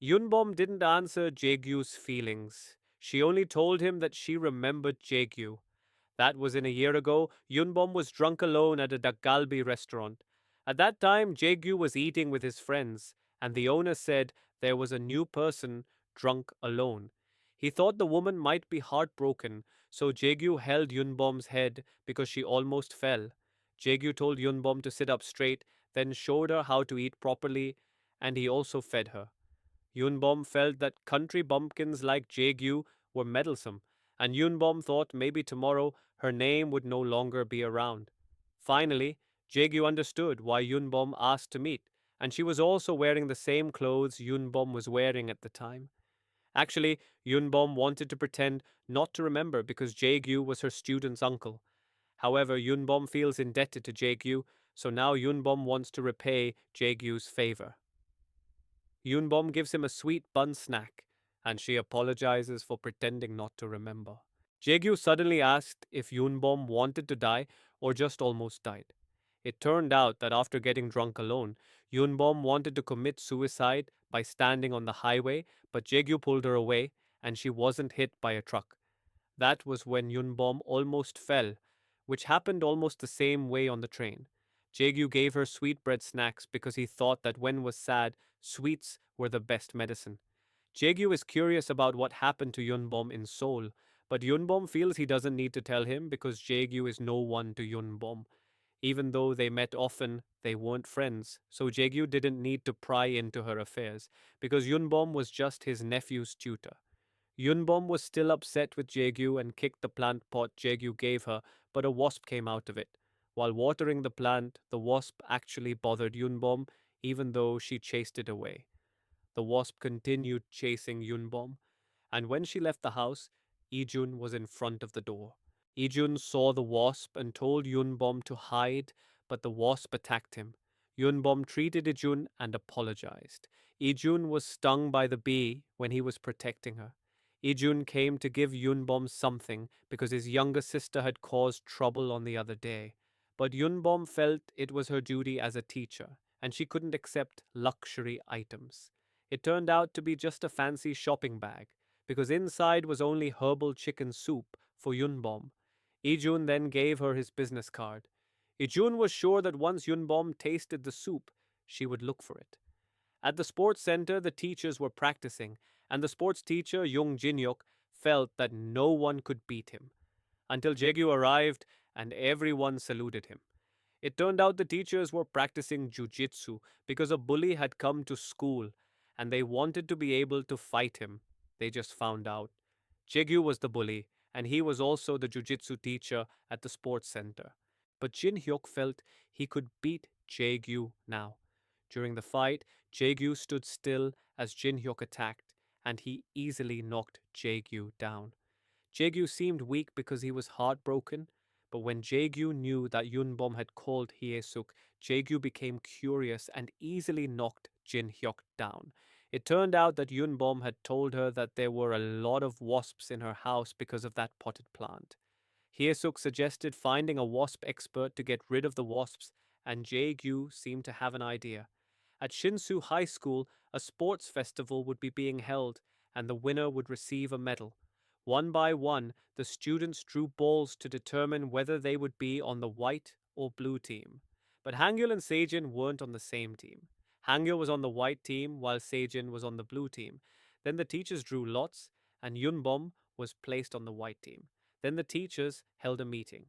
Yoon Bom didn't answer Jae-Gyu's feelings. She only told him that she remembered Jae-Gyu. That was in a year ago. Yoon Bom was drunk alone at a Dakgalbi restaurant. At that time, Jae-Gyu was eating with his friends, and the owner said there was a new person drunk alone. He thought the woman might be heartbroken, so Jae-Gyu held Yoon Bom's head because she almost fell. Jae-Gyu told Yoon Bom to sit up straight, then showed her how to eat properly, and he also fed her. Yoon Bom felt that country bumpkins like Jae-Gyu were meddlesome, and Yoon Bom thought maybe tomorrow her name would no longer be around. Finally, Jae-Gyu understood why Yoon Bom asked to meet, and she was also wearing the same clothes Yoon Bom was wearing at the time. Actually, Yoon Bom wanted to pretend not to remember because Jae-Gyu was her student's uncle. However, Yoon Bom feels indebted to Jae-Gyu, so now Yoon Bom wants to repay Jae-Gyu's favor. Yoon Bom gives him a sweet bun snack, and she apologizes for pretending not to remember. Jae-Gyu suddenly asked if Yoon Bom wanted to die or just almost died. It turned out that after getting drunk alone, Yoon Bom wanted to commit suicide by standing on the highway, but Jae-Gyu pulled her away, and she wasn't hit by a truck. That was when Yoon Bom almost fell, which happened almost the same way on the train. Jae-Gyu gave her sweetbread snacks because he thought that when was sad, sweets were the best medicine. Jae-Gyu is curious about what happened to Yoon Bom in Seoul, but Yoon Bom feels he doesn't need to tell him because Jae-Gyu is no one to Yoon Bom. Even though they met often, they weren't friends, so Jae-Gyu didn't need to pry into her affairs because Yoon Bom was just his nephew's tutor. Yoon Bom was still upset with Jae-Gyu and kicked the plant pot Jae-Gyu gave her, but a wasp came out of it. While watering the plant, the wasp actually bothered Yoon Bom, even though she chased it away. The wasp continued chasing Yoon Bom, and when she left the house, Ijun was in front of the door. Ijun saw the wasp and told Yoon Bom to hide, but the wasp attacked him. Yoon Bom treated Ijun and apologized. Ijun was stung by the bee when he was protecting her. Ijun came to give Yoon Bom something because his younger sister had caused trouble on the other day. But Yoon Bom felt it was her duty as a teacher, and she couldn't accept luxury items. It turned out to be just a fancy shopping bag, because inside was only herbal chicken soup for Yoon Bom. Ijun then gave her his business card. Ijun was sure that once Yoon Bom tasted the soup, she would look for it. At the sports center, the teachers were practicing, and the sports teacher, Jung Jin-hyuk, felt that no one could beat him. Until Jae-Gyu arrived, and everyone saluted him. It turned out the teachers were practicing jujitsu because a bully had come to school, and they wanted to be able to fight him. They just found out. Jae-Gyu was the bully, and he was also the jujitsu teacher at the sports center. But Jin-hyuk felt he could beat Jae-Gyu now. During the fight, Jae-Gyu stood still as Jin-hyuk attacked, and he easily knocked Jae-Gyu down. Jae-Gyu seemed weak because he was heartbroken, but when Jae-Gyu knew that Yoon Bom had called Hye-suk, Jae-Gyu became curious and easily knocked Jin-hyuk down. It turned out that Yoon Bom had told her that there were a lot of wasps in her house because of that potted plant. Hye-suk suggested finding a wasp expert to get rid of the wasps, and Jae-Gyu seemed to have an idea. At Shinsu High School, a sports festival would be being held, and the winner would receive a medal. One by one, the students drew balls to determine whether they would be on the white or blue team. But Hangul and Sejin weren't on the same team. Hangul was on the white team while Sejin was on the blue team. Then the teachers drew lots, and Yunbom was placed on the white team. Then the teachers held a meeting.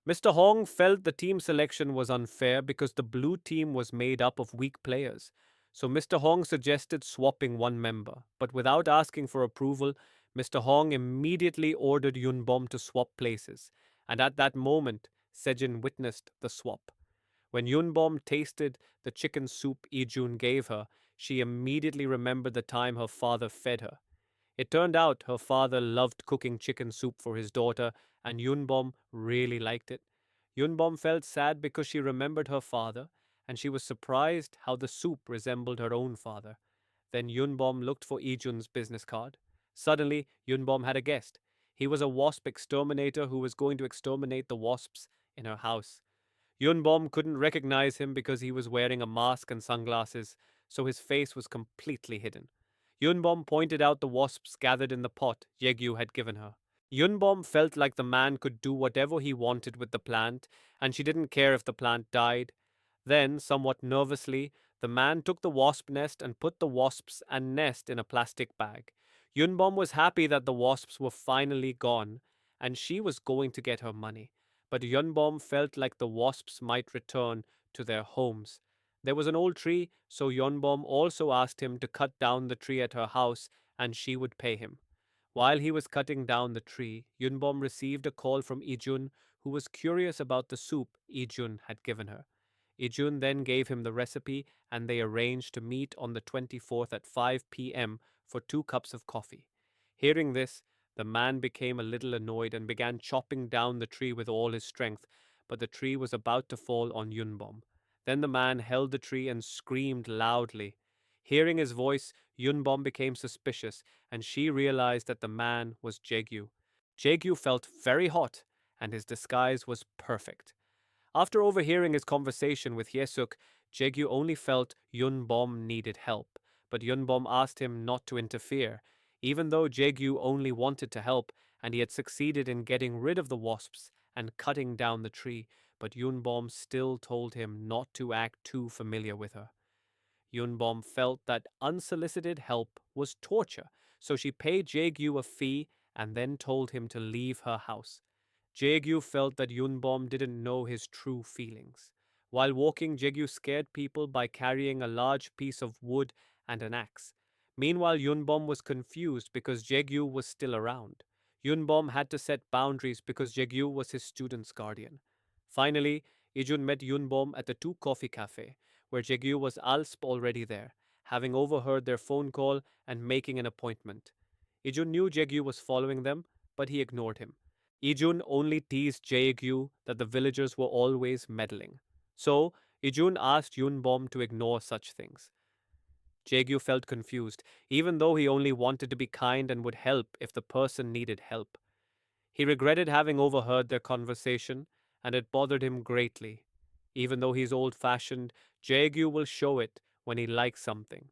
Mr. Hong felt the team selection was unfair because the blue team was made up of weak players. So Mr. Hong suggested swapping one member, but without asking for approval, Mr. Hong immediately ordered Yoon Bom to swap places, and at that moment, Sejin witnessed the swap. When Yoon Bom tasted the chicken soup Ijun gave her, she immediately remembered the time her father fed her. It turned out her father loved cooking chicken soup for his daughter, and Yunbom really liked it. Yunbom felt sad because she remembered her father, and she was surprised how the soup resembled her own father. Then Yunbom looked for Ijun's business card. Suddenly, Yunbom had a guest. He was a wasp exterminator who was going to exterminate the wasps in her house. Yunbom couldn't recognize him because he was wearing a mask and sunglasses, so his face was completely hidden. Yoon Bom pointed out the wasps gathered in the pot Jae-Kyu had given her. Yoon Bom felt like the man could do whatever he wanted with the plant, and she didn't care if the plant died. Then, somewhat nervously, the man took the wasp nest and put the wasps and nest in a plastic bag. Yoon Bom was happy that the wasps were finally gone, and she was going to get her money. But Yoon Bom felt like the wasps might return to their homes. There was an old tree, so Yoon Bom also asked him to cut down the tree at her house, and she would pay him. While he was cutting down the tree, Yunbom received a call from Ijun, who was curious about the soup Ijun had given her. Ijun then gave him the recipe, and they arranged to meet on the 24th at 5 p.m. for 2 cups of coffee. Hearing this, the man became a little annoyed and began chopping down the tree with all his strength, but the tree was about to fall on Yunbom. Then the man held the tree and screamed loudly. Hearing his voice, Yunbom became suspicious, and she realized that the man was Jae-Kyu. Jae-Kyu felt very hot, and his disguise was perfect. After overhearing his conversation with Hyesuk, Jae-Kyu only felt Yun-Bom needed help, but Yun-Bom asked him not to interfere. Even though Jae-Kyu only wanted to help, and he had succeeded in getting rid of the wasps and cutting down the tree, but Yun-Bom still told him not to act too familiar with her. Yoon-bom felt that unsolicited help was torture, so she paid Jae-gyu a fee and then told him to leave her house. Jae-gyu felt that Yoon-bom didn't know his true feelings. While walking, Jae-gyu scared people by carrying a large piece of wood and an axe. Meanwhile, Yoon-bom was confused because Jae-gyu was still around. Yoon-bom had to set boundaries because Jae-gyu was his student's guardian. Finally, Ijun met Yoon-bom at the Two Coffee Cafe, where Jae-gyu was already there, having overheard their phone call and making an appointment. Ijun knew Jae-gyu was following them, but he ignored him. Ijun only teased Jae-gyu that the villagers were always meddling. So, Ijun asked Yoon-bom to ignore such things. Jae-gyu felt confused, even though he only wanted to be kind and would help if the person needed help. He regretted having overheard their conversation, and it bothered him greatly. Even though he's old fashioned, Jae-gyu will show it when he likes something.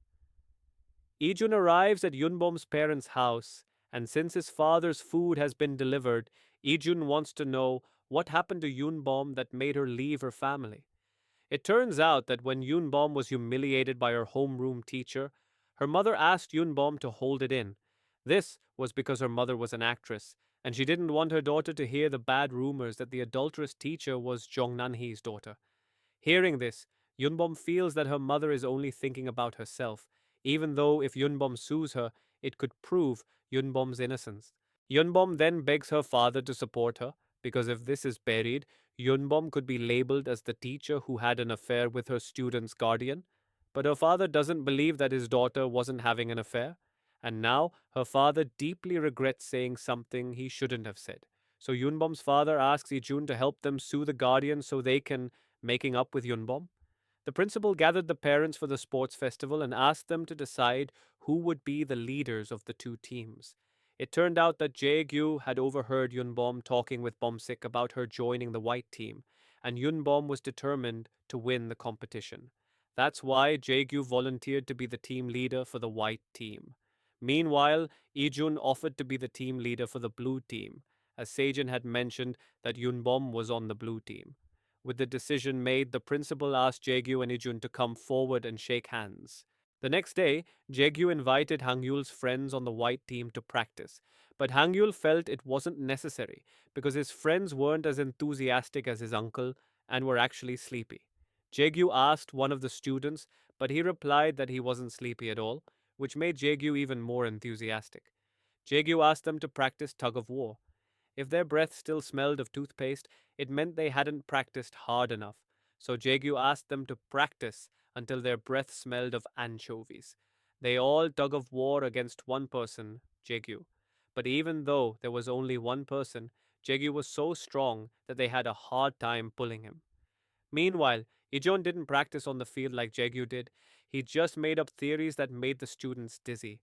Ijun arrives at Yunbom's parents' house, and since his father's food has been delivered, Ijun wants to know what happened to Yunbom that made her leave her family. It turns out that when Yoon-bom was humiliated by her homeroom teacher, her mother asked Yoon-bom to hold it in. This was because her mother was an actress, and she didn't want her daughter to hear the bad rumors that the adulterous teacher was Jong Nan-hee's daughter. Hearing this, Yoon-bom feels that her mother is only thinking about herself, even though if Yoon-bom sues her, it could prove Yoon-bom's innocence. Yoon-bom then begs her father to support her, because if this is buried, Yoon-bom could be labeled as the teacher who had an affair with her student's guardian. But her father doesn't believe that his daughter wasn't having an affair, and now her father deeply regrets saying something he shouldn't have said. So Yoon-bom's father asks Ijun to help them sue the guardian so they can making up with Yoon-bom. The principal gathered the parents for the sports festival and asked them to decide who would be the leaders of the two teams. It turned out that Jae-gyu had overheard Yoon-bom talking with Bomsik about her joining the white team, and Yoon-bom was determined to win the competition. That's why Jae-gyu volunteered to be the team leader for the white team. Meanwhile, Ijun offered to be the team leader for the blue team, as Sejin had mentioned that Yoon-bom was on the blue team. With the decision made, the principal asked Jae-gyu and Ijun to come forward and shake hands. The next day, Jae-gyu invited Hang-yul's friends on the white team to practice, but Hang-yul felt it wasn't necessary because his friends weren't as enthusiastic as his uncle and were actually sleepy. Jae-gyu asked one of the students, but he replied that he wasn't sleepy at all, which made Jae-gyu even more enthusiastic. Jae-gyu asked them to practice tug of war. If their breath still smelled of toothpaste, it meant they hadn't practiced hard enough, so Jae-gyu asked them to practice until their breath smelled of anchovies. They all tug of war against one person, Jae-gyu. But even though there was only one person, Jae-gyu was so strong that they had a hard time pulling him. Meanwhile, Ijon didn't practice on the field like Jae-gyu did. He just made up theories that made the students dizzy.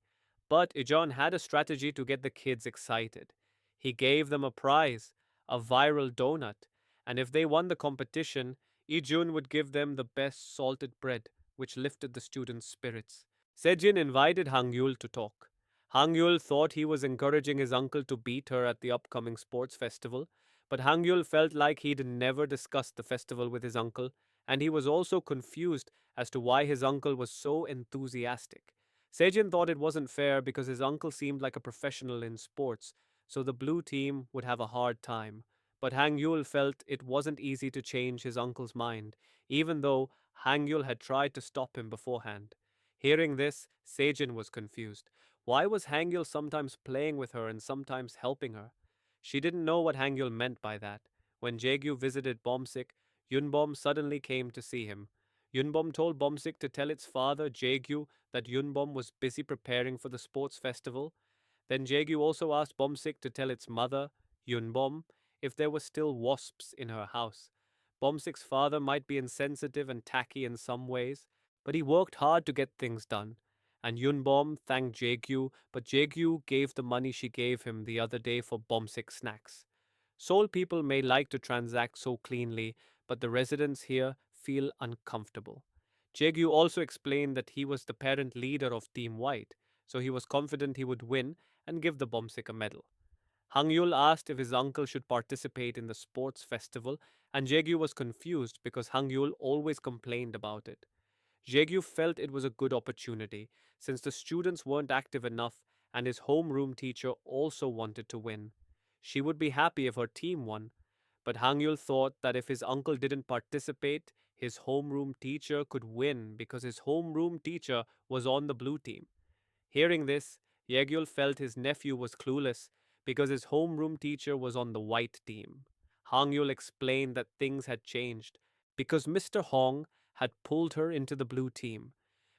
But Ijon had a strategy to get the kids excited. He gave them a prize, a viral donut, and if they won the competition, Ijun would give them the best salted bread, which lifted the students' spirits. Sejin invited Hangyul to talk. Hangyul thought he was encouraging his uncle to beat her at the upcoming sports festival, but Hangyul felt like he'd never discussed the festival with his uncle, and he was also confused as to why his uncle was so enthusiastic. Sejin thought it wasn't fair because his uncle seemed like a professional in sports, so the blue team would have a hard time. But Hangyul felt it wasn't easy to change his uncle's mind, even though Hangyul had tried to stop him beforehand. Hearing this, Sejin was confused. Why was Hangyul sometimes playing with her and sometimes helping her? She didn't know what Hangyul meant by that. When Jaegyu visited Bomsik, Yunbom suddenly came to see him. Yunbom told Bomsik to tell its father, Jaegyu, that Yunbom was busy preparing for the sports festival. Then Jaegyu also asked Bomsik to tell its mother, Yunbom, if there were still wasps in her house. Bomsik's father might be insensitive and tacky in some ways, but he worked hard to get things done. And Yunbom thanked Jaegyu, but Jaegyu gave the money she gave him the other day for Bomsik snacks. Seoul people may like to transact so cleanly, but the residents here feel uncomfortable. Jaegyu also explained that he was the parent leader of Team White, so he was confident he would win and give the Bomsik a medal. Hangyul asked if his uncle should participate in the sports festival, and Jaegyu was confused because Hangyul always complained about it. Jaegyu felt it was a good opportunity, since the students weren't active enough and his homeroom teacher also wanted to win. She would be happy if her team won, but Hangyul thought that if his uncle didn't participate, his homeroom teacher could win because his homeroom teacher was on the blue team. Hearing this, Yegyul felt his nephew was clueless because his homeroom teacher was on the white team. Hangyul explained that things had changed because Mr. Hong had pulled her into the blue team.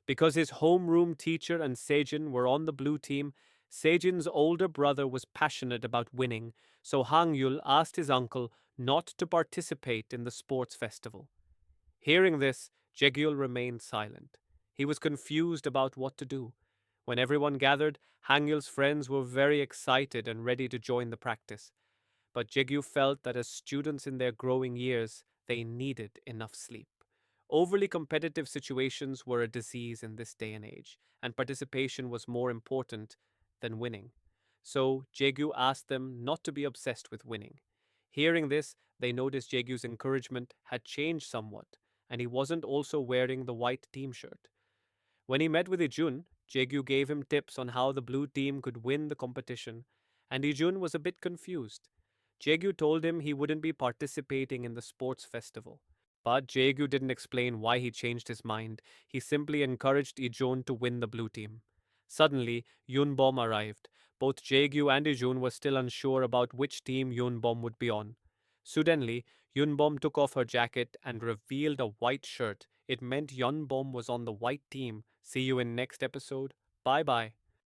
Because his homeroom teacher and Sejin were on the blue team, Sejin's older brother was passionate about winning, so Hangyul asked his uncle not to participate in the sports festival. Hearing this, Jegyul remained silent. He was confused about what to do. When everyone gathered, Hangyul's friends were very excited and ready to join the practice. But Jegyu felt that as students in their growing years, they needed enough sleep. Overly competitive situations were a disease in this day and age, and participation was more important than winning. So Jegyu asked them not to be obsessed with winning. Hearing this, they noticed Jegyu's encouragement had changed somewhat, and he wasn't also wearing the white team shirt. When he met with Ijun, Jegyu gave him tips on how the blue team could win the competition, and Ijun was a bit confused. Jegyu told him he wouldn't be participating in the sports festival. But Jegyu didn't explain why he changed his mind. He simply encouraged Ijun to win the blue team. Suddenly, Yoon Bom arrived. Both Jegyu and Ijun were still unsure about which team Yoon Bom would be on. Suddenly, Yoon Bom took off her jacket and revealed a white shirt. It meant Yoon Bom was on the white team. See you in next episode. Bye bye.